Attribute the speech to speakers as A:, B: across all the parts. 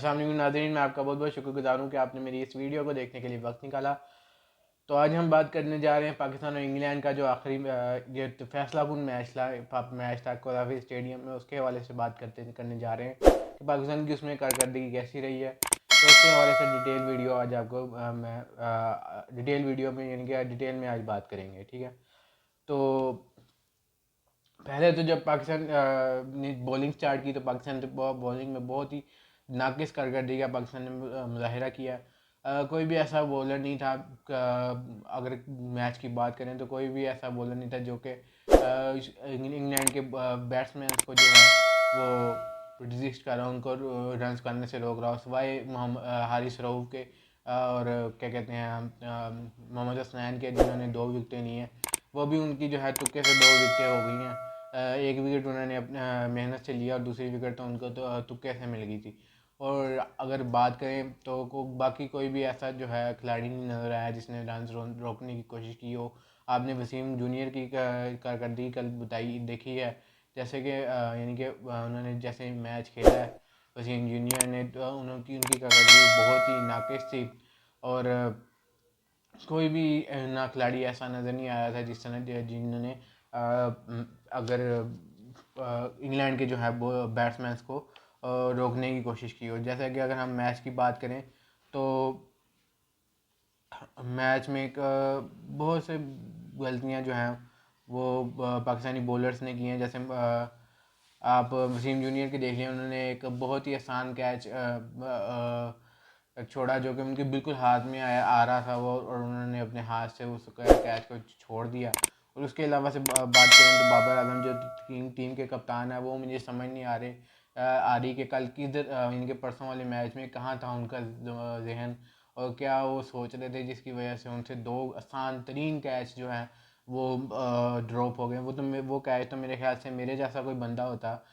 A: अस्सलाम वालेकुम नाज़रीन, मैं आपका बहुत बहुत शुक्रगुज़ार हूँ कि आपने मेरी इस वीडियो को देखने के लिए वक्त निकाला। तो आज हम बात करने जा रहे हैं पाकिस्तान और इंग्लैंड का जो आखिरी ये तो फैसलाकुन मैच था कोलावी स्टेडियम में, उसके हवाले से बात करने जा रहे हैं कि पाकिस्तान की उसमें कारकर्दगी कैसी रही है। तो उसके हवाले से डिटेल वीडियो आज आपको मैं डिटेल वीडियो में यानी कि डिटेल में आज बात करेंगे, ठीक है। तो पहले तो जब पाकिस्तान ने बॉलिंग स्टार्ट की तो पाकिस्तान ने बॉलिंग में बहुत ही नाकिस कारकर्दगी का पाकिस्तान ने मुजाहिरा किया। कोई भी ऐसा बॉलर नहीं था, अगर मैच की बात करें तो कोई भी ऐसा बॉलर नहीं था जो कि इंग्लैंड के बैट्समैन को जो है वो रजिस्ट कर रहा है, उनको रन करने से रोक रहा हो, सिवाय हारिस रऊफ के और क्या कहते हैं मोहम्मद हसनैन के, जिन्होंने 2 विकेटें ली हैं। वो भी उनकी जो है तुक्के से 2 विकेटें हो गई हैं। एक विकेट उन्होंने अपने मेहनत से लिया और दूसरी विकेट तो उनको तो तुक्के से मिल गई थी। और अगर बात करें तो बाकी कोई भी ऐसा जो है खिलाड़ी नहीं नज़र आया जिसने रन रोकने की कोशिश की हो। आपने वसीम जूनियर की कारकर्दगी कल बताई देखी है, जैसे कि यानी कि उन्होंने जैसे मैच खेला है वसीम जूनियर ने, तो उनकी कारकर्दगी बहुत ही नाकिस थी। और कोई भी ना खिलाड़ी ऐसा नज़र नहीं आया था जिन्होंने अगर इंग्लैंड के जो है वो बैट्समैन को रोकने की कोशिश की हो। जैसा कि अगर हम मैच की बात करें तो मैच में एक बहुत से गलतियां जो हैं वो पाकिस्तानी बॉलर्स ने की हैं। जैसे आप वसीम जूनियर के देख लिया, उन्होंने एक बहुत ही आसान कैच छोड़ा जो कि उनके बिल्कुल हाथ में आ रहा था वो, और उन्होंने अपने हाथ से उस कैच को छोड़ दिया। और उसके अलावा से बात करें तो बाबर आजम जो टीम के कप्तान है, वो मुझे समझ नहीं आ रही कि कल इनके परसों वाले मैच में कहाँ था उनका जहन, और क्या वो सोच रहे थे जिसकी वजह से उनसे 2 आसान तरीन कैच जो हैं वो ड्रॉप हो गए। वो कैच तो मेरे ख्याल से मेरे जैसा कोई बंदा होता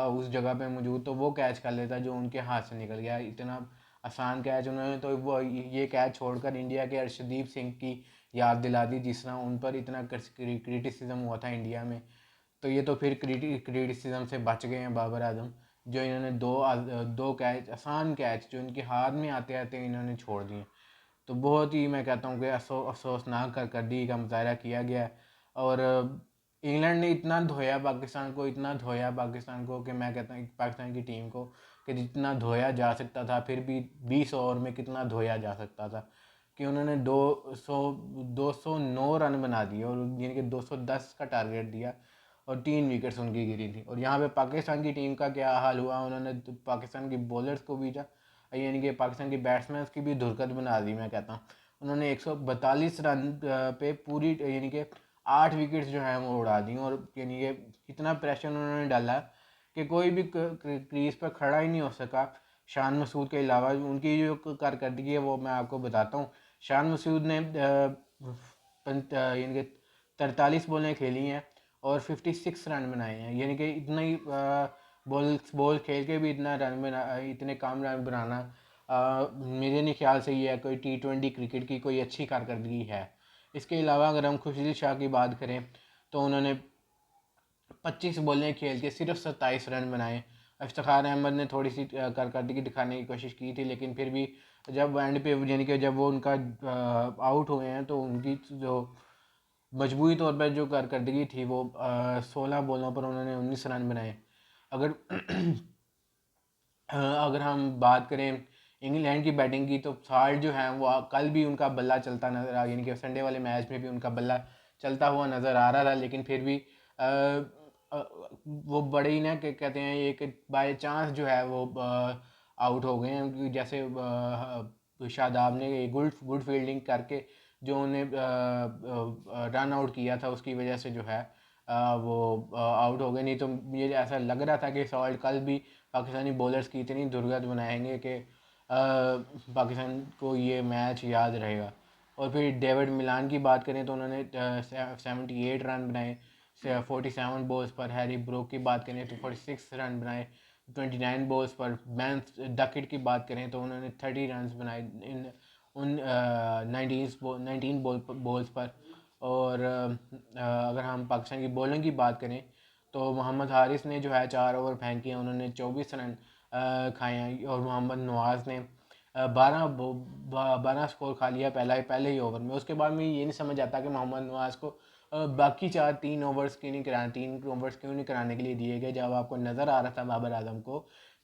A: उस जगह पे मौजूद, तो वो कैच कर लेता जो उनके हाथ से निकल गया। इतना आसान कैच उन्होंने तो वो ये कैच छोड़कर इंडिया के अर्शदीप सिंह की याद दिला दी, जिस तरह उन पर इतना क्रिटिसिज्म हुआ था इंडिया में। तो ये तो फिर क्रिटिसिज्म से बच गए हैं बाबर आजम, जो इन्होंने दो कैच आसान कैच जो इनके हाथ में आते आते इन्होंने छोड़ दिए। तो बहुत ही मैं कहता हूँ कि अफसोसनाक कारकर्दगी का मुजाहरा किया गया। और इंग्लैंड ने इतना धोया पाकिस्तान को, इतना धोया पाकिस्तान को कि मैं कहता हूँ पाकिस्तान की टीम को कि जितना धोया जा सकता था, फिर भी 20 ओवर में कितना धोया जा सकता था, कि उन्होंने 209 रन बना दिए और यानी कि 210 का टारगेट दिया और 3 विकेट्स उनकी गिरी थी। और यहाँ पे पाकिस्तान की टीम का क्या हाल हुआ, उन्होंने तो पाकिस्तान की बॉलर्स को भी यानी कि पाकिस्तान की बैट्समैन की भी धुरकत बना दी। मैं कहता हूँ उन्होंने 142 रन पे पूरी यानी कि 8 विकेट्स जो हैं वो उड़ा दी, और यानी कि इतना प्रेशर उन्होंने डाला कि कोई भी क्रीज पर खड़ा ही नहीं हो सका शान मसूद के अलावा। उनकी जो कारकर्दगी है वो मैं आपको बताता हूँ। शान मसूद ने यानी कि 43 बॉलें खेली हैं और 56 रन बनाए हैं, यानी कि इतना ही बॉल खेल के भी इतने कम रन बनाना मेरे नहीं ख्याल से ये कोई T20 क्रिकेट की कोई अच्छी कारकर्दगी है। इसके अलावा अगर हम खुशदिल शाह की बात करें तो उन्होंने 25 बॉलें खेल के सिर्फ 27 रन बनाए। इफ्तिखार अहमद ने थोड़ी सी कारकर्दगी दिखाने की कोशिश की थी, लेकिन फिर भी जब एंड पे यानी कि जब वो उनका आउट हुए हैं तो उनकी जो मजबूरी तौर पर जो कारकर्दगी थी वो 16 बॉलों पर उन्होंने 19 रन बनाए। अगर अगर हम बात करें इंग्लैंड की बैटिंग की तो साल्ट जो है वो कल भी उनका बल्ला चलता नज़र आ, यानी कि संडे वाले मैच में भी उनका बल्ला चलता हुआ नज़र आ रहा था, लेकिन फिर भी वो बड़े ही ना कहते हैं एक बाय चांस जो है वो आउट हो गए हैं। जैसे शादाब ने गुड गुड फील्डिंग करके जो उन्हें रन आउट किया था, उसकी वजह से जो है वो आउट हो गए। नहीं तो मुझे ऐसा लग रहा था कि सॉल्ट कल भी पाकिस्तानी बॉलर्स की इतनी दुर्गत बनाएंगे कि पाकिस्तान को ये मैच याद रहेगा। और फिर डेविड मिलान की बात करें तो उन्होंने 78 रन बनाए 47 बॉल्स पर। हैरी ब्रोक की बात करें तो 46 रन बनाए 29 बॉल्स पर। बैन डकेट की बात करें तो उन्होंने 30 रन बनाए इन उन 19 बॉल्स पर। और अगर हम पाकिस्तान की बॉलिंग की बात करें तो मोहम्मद हारिस ने जो है 4 ओवर फेंके, उन्होंने 24 रन खाए हैं। और मोहम्मद नवाज़ ने 12 स्कोर खा लिया पहले ही ओवर में। उसके बाद मुझे ये नहीं समझ आता कि मोहम्मद नवाज़ को बाकी 3 ओवर्स क्यों नहीं कराने, 3 ओवर्स क्यों नहीं कराने के लिए दिए गए, जब आपको नज़र आ रहा था बाबर आजम को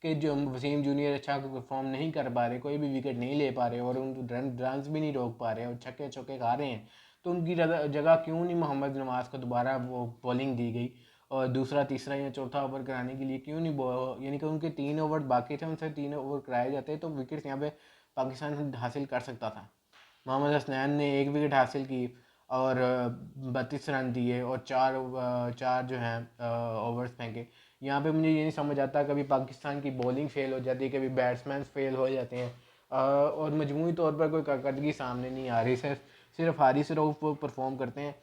A: कि जो वसीम जूनियर अच्छा परफॉर्म नहीं कर पा रहे, कोई भी विकेट नहीं ले पा रहे और उन रन भी नहीं रोक पा रहे और छक्के चौके खा रहे हैं, तो उनकी जगह क्यों नहीं मोहम्मद नवाज़ को दोबारा वो बॉलिंग दी गई और दूसरा तीसरा या चौथा ओवर कराने के लिए क्यों नहीं, यानी कि उनके 3 ओवर बाकी थे, उनसे 3 ओवर कराए जाते तो विकेट्स यहाँ पे पाकिस्तान हासिल कर सकता था। मोहम्मद हसनैन ने 1 विकेट हासिल की और 32 रन दिए और चार जो हैं ओवर्स फेंके। यहाँ पे मुझे ये नहीं समझ आता, कभी पाकिस्तान की बॉलिंग फेल हो जाती है, कभी बैट्समैन फेल हो जाते हैं और मजमूई तौर पर कोई कारकर्दगी सामने नहीं आ रही। सिर्फ हारिस रऊफ परफॉर्म करते हैं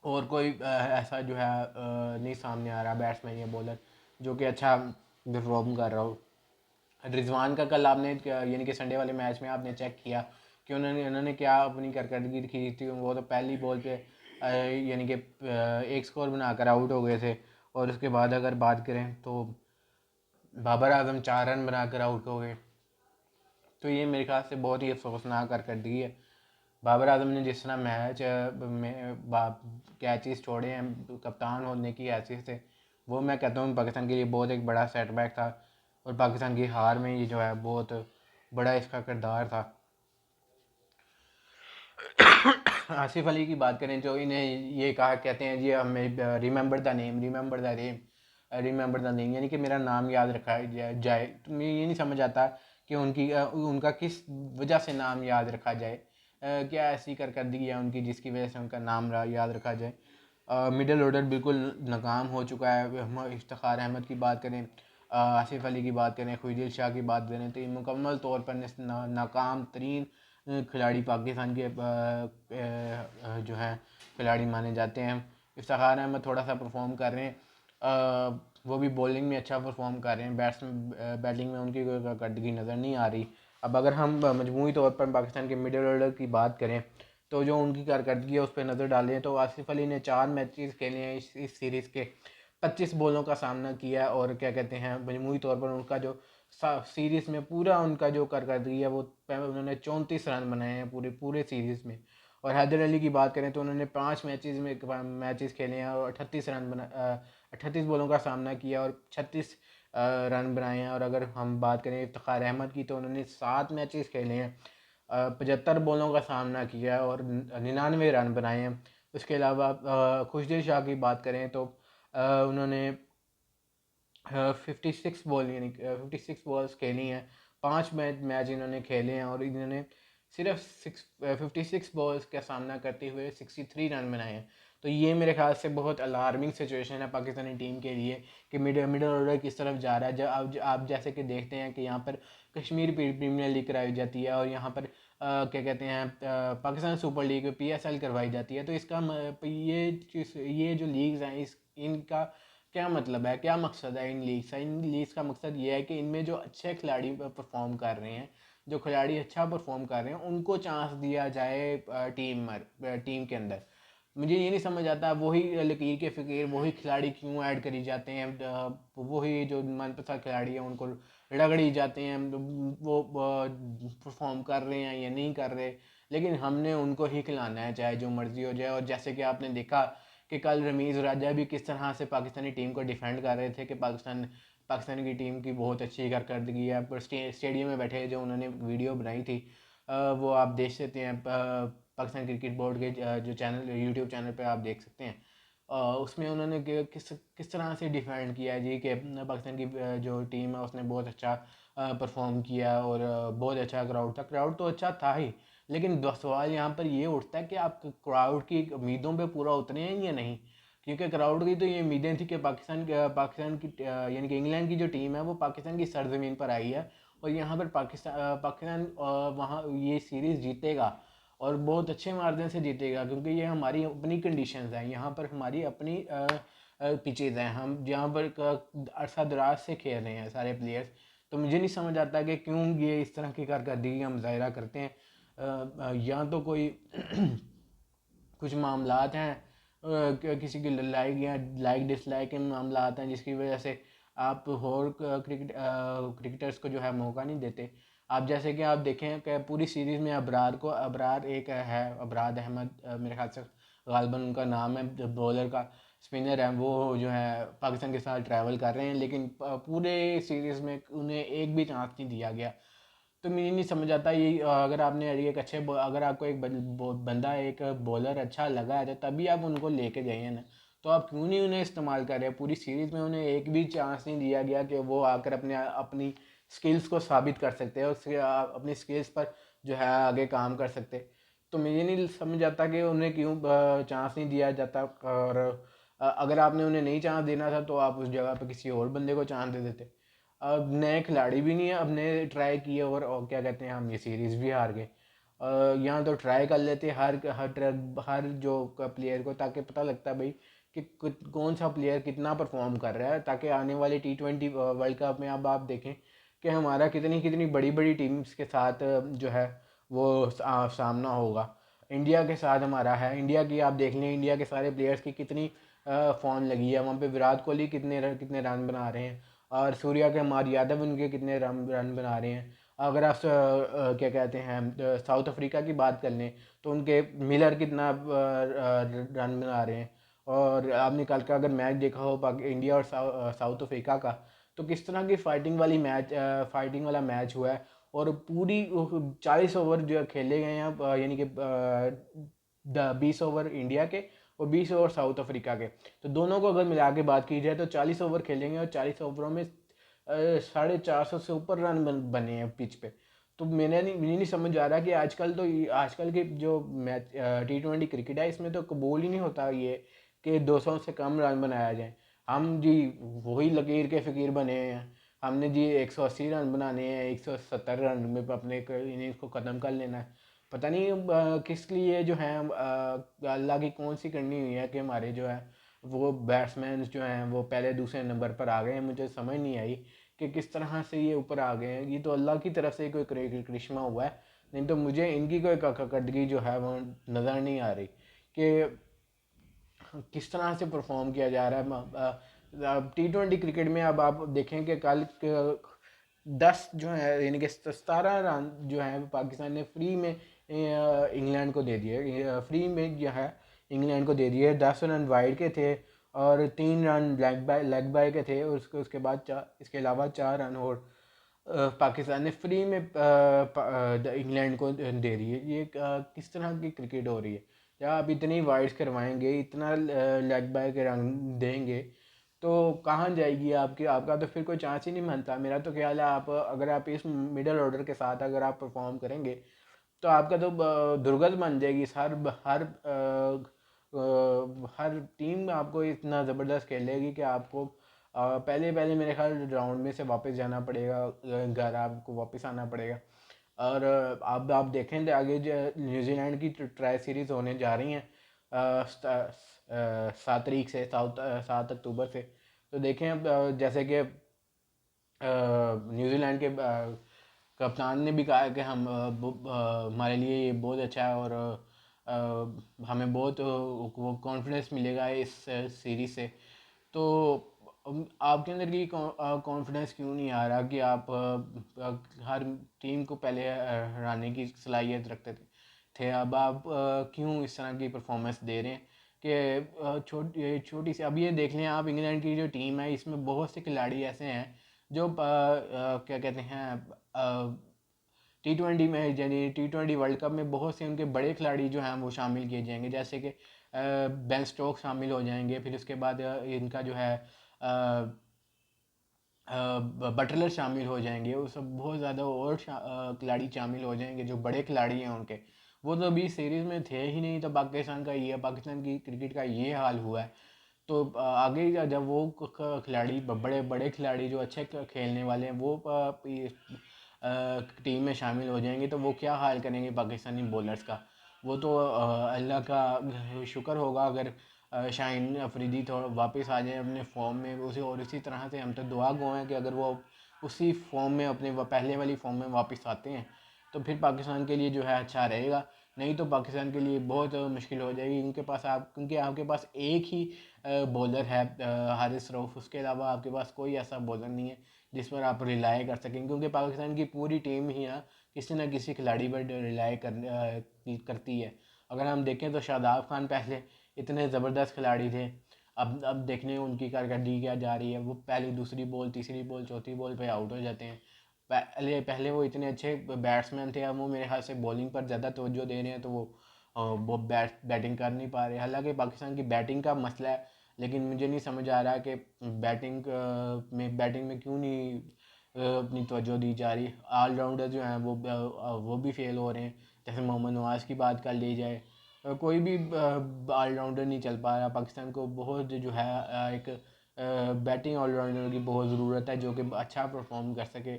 A: और कोई ऐसा जो है नहीं सामने आ रहा बैट्समैन या बॉलर जो कि अच्छा परफॉर्म कर रहा हो। रिजवान का कल आपने यानी कि संडे वाले मैच में आपने चेक किया कि उन्होंने क्या अपनी कारकर्दगी दिखी थी। वो तो पहली बॉल पे यानी कि एक स्कोर बनाकर आउट हो गए थे और उसके बाद अगर बात करें तो बाबर आजम 4 रन बनाकर आउट हो गए। तो ये मेरे ख्याल से बहुत ही अफसोसनाक कारकर्दगी है। बाबर आजम ने जिस तरह मैच में कैचेस छोड़े हैं कप्तान होने की हैसियत से, वो मैं कहता हूँ पाकिस्तान के लिए बहुत एक बड़ा सेटबैक था और पाकिस्तान की हार में ये जो है बहुत बड़ा इसका किरदार था। आसिफ अली की बात करें जो इन्हें ये कहा कहते हैं जी हमें remember the name, remember the name, यानी कि मेरा नाम याद रखा जाए। तो मुझे ये नहीं समझ आता कि उनका किस वजह से नाम याद रखा जाए, क्या ऐसी कारकर्दगी है उनकी जिसकी वजह से उनका नाम याद रखा जाए। मिडल ऑर्डर बिल्कुल नाकाम हो चुका है। हम इफ्तिखार अहमद की बात करें, आसिफ अली की बात करें, खुशदिल शाह की बात करें, तो ये मुकम्मल तौर पर नाकाम तरीन खिलाड़ी पाकिस्तान के जो हैं खिलाड़ी माने जाते हैं। इफ्तिखार अहमद थोड़ा सा परफॉर्म कर रहे हैं, वो भी बॉलिंग में अच्छा परफॉर्म कर रहे हैं, बैटिंग में उनकी कोई कारकर्दगी नज़र नहीं आ रही। अब अगर हम मजमूई तौर पर पाकिस्तान के मिडल ऑर्डर की बात करें तो जो उनकी कारकर्दगी है उस पर नज़र डालें तो आसिफ अली ने 4 मैचेस खेले हैं इस सीरीज़ के, 25 बॉलों का सामना किया और क्या कहते हैं मजमूई तौर पर उनका जो सीरीज़ में पूरा उनका जो कारकर्दगी है वो उन्होंने 34 रन बनाए हैं पूरे पूरे सीरीज़ में। और हैदर अली की बात करें तो उन्होंने 5 मैचेस खेले हैं और 38 बॉलों का सामना किया और 36 रन बनाए हैं। और अगर हम बात करें इफ्तिखार अहमद की तो उन्होंने 7 मैचेस खेले हैं, 75 बॉलों का सामना किया है और 99 रन बनाए हैं। उसके अलावा खुशदिल शाह की बात करें तो उन्होंने 56 बॉल यानी 56 बॉल्स खेली हैं, 5 मैच इन्होंने खेले हैं और इन्होंने सिर्फ 56 बॉल्स का सामना करते हुए 63 रन बनाए हैं। तो ये मेरे ख्याल से बहुत अलार्मिंग सिचुएशन है पाकिस्तानी टीम के लिए कि मिडल ऑर्डर किस तरफ जा रहा है। जब आप जैसे कि देखते हैं कि यहाँ पर कश्मीर प्रीमियर लीग कराई जाती है और यहाँ पर क्या कहते हैं पाकिस्तान सुपर लीग PSL करवाई जाती है। तो इसका ये जो लीग्स हैं इनका क्या मतलब है, क्या मकसद है इन लीग्स का मकसद ये है कि इनमें जो अच्छे खिलाड़ी परफॉर्म कर रहे हैं, जो खिलाड़ी अच्छा परफॉर्म कर रहे हैं उनको चांस दिया जाए टीम के अंदर। मुझे ये नहीं समझ आता वही लकीर के फ़कीर वही खिलाड़ी क्यों ऐड करी जाते हैं, वही जो मनपसंद खिलाड़ी हैं उनको रगड़ी जाते हैं, वो परफॉर्म कर रहे हैं या नहीं कर रहे, लेकिन हमने उनको ही खिलाना है चाहे जो मर्ज़ी हो जाए। और जैसे कि आपने देखा कि कल रमीज़ राजा भी किस तरह से पाकिस्तानी टीम को डिफेंड कर रहे थे कि पाकिस्तान की टीम की बहुत अच्छी कारकर्दगी है। पर स्टेडियम में बैठे जो उन्होंने वीडियो बनाई थी वो आप देख सकते हैं, पाकिस्तान क्रिकेट बोर्ड के जो चैनल यूट्यूब चैनल पे आप देख सकते हैं। उसमें उन्होंने किस तरह से डिफेंड किया है जी कि पाकिस्तान की जो टीम है उसने बहुत अच्छा परफॉर्म किया और बहुत अच्छा क्राउड तो अच्छा था ही, लेकिन सवाल यहाँ पर ये उठता है कि आप क्राउड की उम्मीदों पे पूरा उतरे हैं या नहीं। क्योंकि क्राउड की तो ये उम्मीदें थी कि पाकिस्तान की यानी कि इंग्लैंड की जो टीम है वो पाकिस्तान की सरजमीन पर आई है और यहाँ पर पाकिस्तान वहाँ ये सीरीज़ जीतेगा और बहुत अच्छे मार्जिन से जीतेगा क्योंकि ये हमारी अपनी कंडीशंस हैं, यहाँ पर हमारी अपनी पिचेज़ हैं, हम जहाँ पर अरसा दराज से खेल रहे हैं सारे प्लेयर्स। तो मुझे नहीं समझ आता कि क्यों ये इस तरह की कारकर्दगी का मुजाहरा करते हैं। या तो कोई कुछ मामलात हैं किसी की लाइक डिसलाइक के मामलात हैं जिसकी वजह से आप और क्रिकेटर्स को जो है मौका नहीं देते। आप जैसे कि आप देखें कि पूरी सीरीज़ में अबरार एक है, अबरार अहमद, मेरे ख्याल से गालिबन उनका नाम है, जो बॉलर का स्पिनर है, वो जो है पाकिस्तान के साथ ट्रैवल कर रहे हैं, लेकिन पूरे सीरीज़ में उन्हें एक भी चांस नहीं दिया गया। तो मुझे नहीं समझ आता ये, अगर आपने एक अगर आपको एक बंदा एक बॉलर अच्छा लगा है तो तभी आप उनको लेके गए हैं ना, तो आप क्यों नहीं उन्हें इस्तेमाल कर रहे हैं? पूरी सीरीज़ में उन्हें एक भी चांस नहीं दिया गया कि वो आकर अपनी स्किल्स को साबित कर सकते हैं, उसके अपनी स्किल्स पर जो है आगे काम कर सकते। तो मुझे नहीं समझ आता कि उन्हें क्यों चांस नहीं दिया जाता। और अगर आपने उन्हें नहीं चांस देना था तो आप उस जगह पर किसी और बंदे को चांस दे देते। अब नए खिलाड़ी भी नहीं है, अब नए ट्राई किए और क्या कहते हैं, हम ये सीरीज़ भी हार गए। यहाँ तो ट्राई कर लेते हर जो प्लेयर को, ताकि पता लगता है भाई कि कौन सा प्लेयर कितना परफॉर्म कर रहा है, ताकि आने वाले T20 वर्ल्ड कप में अब आप देखें कि हमारा कितनी कितनी बड़ी बड़ी टीम्स के साथ जो है वो सामना होगा। इंडिया के साथ हमारा है, इंडिया की आप देख लें, इंडिया के सारे प्लेयर्स की कितनी फॉर्म लगी है। वहाँ पे विराट कोहली कितने रन बना रहे हैं, और सूर्या के कुमार यादव उनके कितने रन बना रहे हैं। अगर आप क्या कहते हैं साउथ अफ्रीका की बात कर लें तो उनके मिलर कितना रन बना रहे हैं। और आपने कल का अगर मैच देखा हो इंडिया और साउथ अफ्रीका का, तो किस तरह की फाइटिंग वाला मैच हुआ है। और पूरी 40 ओवर जो खेले गए हैं, यानी कि 20 ओवर इंडिया के और 20 ओवर साउथ अफ्रीका के। तो दोनों को अगर मिला के बात की जाए तो 40 ओवर खेलेंगे, और 40 ओवरों में 450 से ऊपर रन बने हैं पिच पे। तो मुझे नहीं समझ आ रहा कि आजकल के जो मैच T20 क्रिकेट है, इसमें तो कबूल ही नहीं होता ये कि 200 से कम रन बनाया जाए। हम जी वही लकीर के फ़कीर बने हैं, हमने जी 180 रन बनाने हैं, 170 रन में अपने इनिंग्स को ख़त्म कर लेना है। पता नहीं किस लिए जो है अल्लाह की कौन सी करनी हुई है कि हमारे जो है वो बैट्समैन जो हैं वो पहले दूसरे नंबर पर आ गए हैं। मुझे समझ नहीं आई कि किस तरह से ये ऊपर आ गए हैं। ये तो अल्लाह की तरफ से कोई करिश्मा हुआ है, नहीं तो मुझे इनकी कोई कारकर्दगी जो है वो नज़र नहीं आ रही कि किस तरह से परफॉर्म किया जा रहा है। T20 क्रिकेट में अब आप देखें कि कल 10 जो है, यानी कि 17 रन जो है पाकिस्तान ने फ्री में इंग्लैंड को दे दिए। फ्री में जो है इंग्लैंड को दे दिए। 10 रन वाइड के थे और 3 रन लेग बाय के थे। उसके बाद इसके अलावा 4 रन और पाकिस्तान ने फ्री में इंग्लैंड को दे दिए। ये किस तरह की क्रिकेट हो रही है? या आप इतनी वाइड्स करवाएंगे, इतना लेग बाय के रन देंगे, तो कहाँ जाएगी आपका तो फिर कोई चांस ही नहीं बनता। मेरा तो ख्याल है आप अगर आप इस मिडल ऑर्डर के साथ अगर आप परफॉर्म करेंगे तो आपका तो दुर्गत बन जाएगी। हर टीम आपको इतना ज़बरदस्त खेलेगी कि आपको पहले पहले मेरे ख्याल राउंड में से वापस जाना पड़ेगा, घर आपको वापस आना पड़ेगा। और आप देखें तो आगे जो न्यूजीलैंड की ट्राई सीरीज़ होने जा रही हैं 7 तारीख से, 7 अक्टूबर से। तो देखें अब जैसे कि न्यूजीलैंड के कप्तान ने भी कहा है कि हमारे लिए ये बहुत अच्छा है, और हमें बहुत वो कॉन्फिडेंस मिलेगा इस सीरीज़ से। तो आपके अंदर की कॉन्फिडेंस क्यों नहीं आ रहा कि आप हर टीम को पहले हराने की सलाहियत रखते थे। अब आप क्यों इस तरह की परफॉर्मेंस दे रहे हैं कि छोटी सी। अब ये देख लें आप, इंग्लैंड की जो टीम है इसमें बहुत से खिलाड़ी ऐसे हैं जो क्या कहते हैं T20 में, यानी T20 वर्ल्ड कप में बहुत से उनके बड़े खिलाड़ी जो हैं वो शामिल किए जाएंगे, जैसे कि बेन स्टोक शामिल हो जाएंगे। फिर उसके बाद इनका जो है बटलर शामिल हो जाएंगे। वो सब बहुत ज़्यादा और खिलाड़ी शामिल हो जाएंगे जो बड़े खिलाड़ी हैं उनके। वो तो अभी सीरीज़ में थे ही नहीं, तो पाकिस्तान की क्रिकेट का ये हाल हुआ है। तो आगे जब वो खिलाड़ी बड़े बड़े खिलाड़ी जो अच्छे खेलने वाले हैं वो टीम में शामिल हो जाएंगे, तो वो क्या हाल करेंगे पाकिस्तानी बॉलर्स का। वो तो अल्लाह का शुक्र होगा अगर शाहीन अफरीदी थोड़ा वापस आ जाए अपने फॉर्म में उसे, और इसी तरह से हम तो दुआ गो हैं कि अगर वो उसी फॉर्म में अपने पहले वाली फॉर्म में वापस आते हैं तो फिर पाकिस्तान के लिए जो है अच्छा रहेगा। नहीं तो पाकिस्तान के लिए बहुत मुश्किल हो जाएगी। क्योंकि आपके पास एक ही बॉलर है, हारिस रऊफ़, उसके अलावा आपके पास कोई ऐसा बॉलर नहीं है जिस पर आप रिलाई कर सकें, क्योंकि पाकिस्तान की पूरी टीम ही ना किसी खिलाड़ी पर रिलाई करती है। अगर हम देखें तो शादाब खान पहले इतने ज़बरदस्त खिलाड़ी थे, अब देखने उनकी कारकर्दगी क्या जा रही है। वो पहली दूसरी बॉल, तीसरी बॉल, चौथी बॉल पे आउट हो जाते हैं। पहले वो इतने अच्छे बैट्समैन थे, अब वो मेरे ख्याल से बॉलिंग पर ज़्यादा तवज्जो दे रहे हैं, तो वो बैटिंग कर नहीं पा रहे। हालांकि पाकिस्तान की बैटिंग का मसला है, लेकिन मुझे नहीं समझ आ रहा कि बैटिंग में क्यों नहीं अपनी तवज्जो दी जा रही। ऑलराउंडर जो हैं वो भी फेल हो रहे हैं। जैसे मोहम्मद नवाज़ की बात कर ली जाए, कोई भी ऑलराउंडर नहीं चल पा रहा। पाकिस्तान को बहुत जो है एक बैटिंग ऑलराउंडर की बहुत ज़रूरत है जो कि अच्छा परफॉर्म कर सके।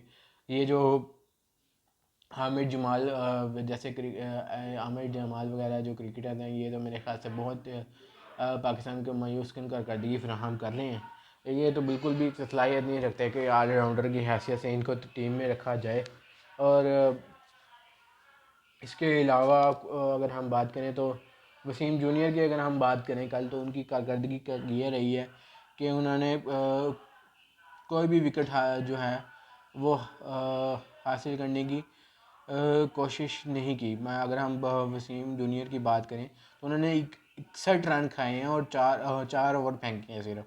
A: ये जो हामिद जमाल आमिर जमाल वगैरह जो क्रिकेटर हैं, ये तो मेरे ख्याल से बहुत पाकिस्तान को मायूस कन कारकर्दगी फ्राहम कर रहे हैं। ये तो बिल्कुल भी सलाहियत नहीं रखते कि ऑलराउंडर की हैसियत से इनको टीम में रखा जाए। और इसके अलावा अगर हम बात करें तो वसीम जूनियर की अगर हम बात करें कल, तो उनकी कारकर्दगी ये रही है कि उन्होंने कोई भी विकेट जो है वो हासिल करने की कोशिश नहीं की। अगर हम वसीम जूनियर की बात करें तो उन्होंने 61 रन खाए हैं और चार ओवर फेंके हैं सिर्फ।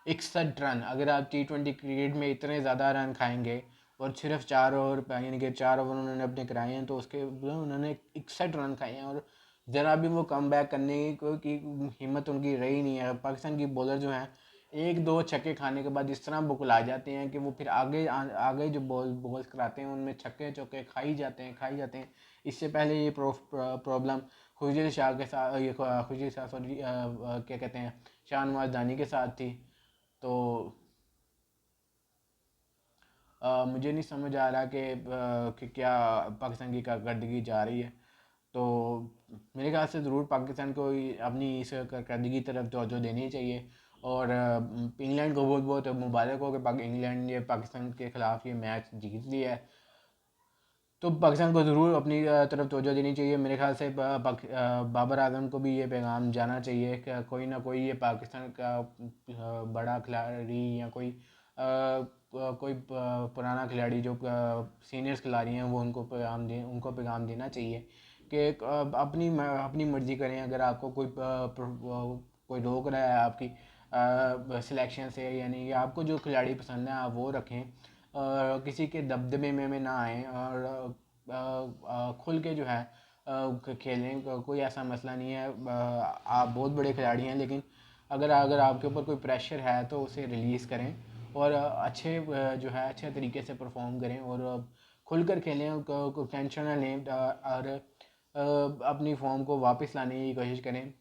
A: 61 रन, अगर आप T20 क्रिकेट में इतने ज़्यादा रन खाएंगे और सिर्फ 4 ओवर, यानी कि 4 ओवर उन्होंने अपने कराए हैं, तो उसके उन्होंने 61 रन खाए हैं और ज़रा भी वो कम बैक करने की हिम्मत उनकी रही नहीं है। पाकिस्तान की बॉलर जो हैं, एक दो छक्के खाने के बाद इस तरह बुकला जाते हैं कि वो फिर आगे जो बॉल्स कराते हैं उनमें छक्के चौके खाई जाते हैं। इससे पहले ये प्रॉब्लम खुर्शीद शाह के साथ, ये खुर्शीद शाह सॉरी क्या कहते हैं, शाहनवाज दानी के साथ थी। तो मुझे नहीं समझ आ रहा कि क्या पाकिस्तान की कारकर्दगी जा रही है। तो मेरे ख्याल से ज़रूर पाकिस्तान को अपनी इस कारकर्दगी की तरफ तवज्जो देनी चाहिए। और इंग्लैंड को बहुत बहुत मुबारक हो कि इंग्लैंड ने पाकिस्तान के ख़िलाफ़ ये मैच जीत लिया है। तो पाकिस्तान को ज़रूर अपनी तरफ तवज्जो देनी चाहिए। मेरे ख्याल से बाबर आजम को भी ये पैगाम जाना चाहिए कि कोई ना कोई ये पाकिस्तान का बड़ा खिलाड़ी या कोई पुराना खिलाड़ी जो सीनियर्स खिलाड़ी हैं, वो उनको पैगाम देना चाहिए कि अपनी मर्ज़ी करें। अगर आपको कोई रोक रहा है आपकी सिलेक्शन से, यानी कि आपको जो खिलाड़ी पसंद है आप वो रखें, किसी के दबदबे में ना आए और खुल के जो है खेलें। कोई ऐसा मसला नहीं है, आप बहुत बड़े खिलाड़ी हैं, लेकिन अगर आपके ऊपर कोई प्रेशर है तो उसे रिलीज़ करें और जो है अच्छे तरीके से परफॉर्म करें और खुल कर खेलें, कोई टेंशन ना लें और अपनी फॉर्म को वापस लाने की कोशिश करें।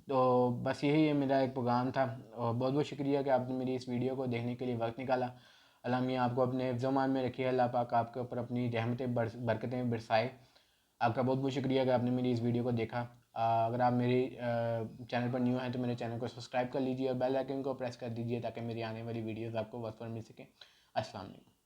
A: तो बस यही है मेरा एक पैगाम था, और बहुत बहुत शुक्रिया कि आपने मेरी इस वीडियो को देखने के लिए वक्त निकाला। अल्लाह मियाँ आपको अपने ज़मान में रखिए, अल्लाह पाक आपके ऊपर अपनी रहमतें बरकतें बरसाए। आपका बहुत बहुत शुक्रिया कि आपने मेरी इस वीडियो को देखा। अगर आप मेरे चैनल पर न्यू हैं तो मेरे चैनल को सब्सक्राइब कर लीजिए और बेल आइकन को प्रेस कर दीजिए ताकि मेरी आने वाली वीडियोज़ आपको वक्त पर मिल सकें। अस्सलाम वालेकुम।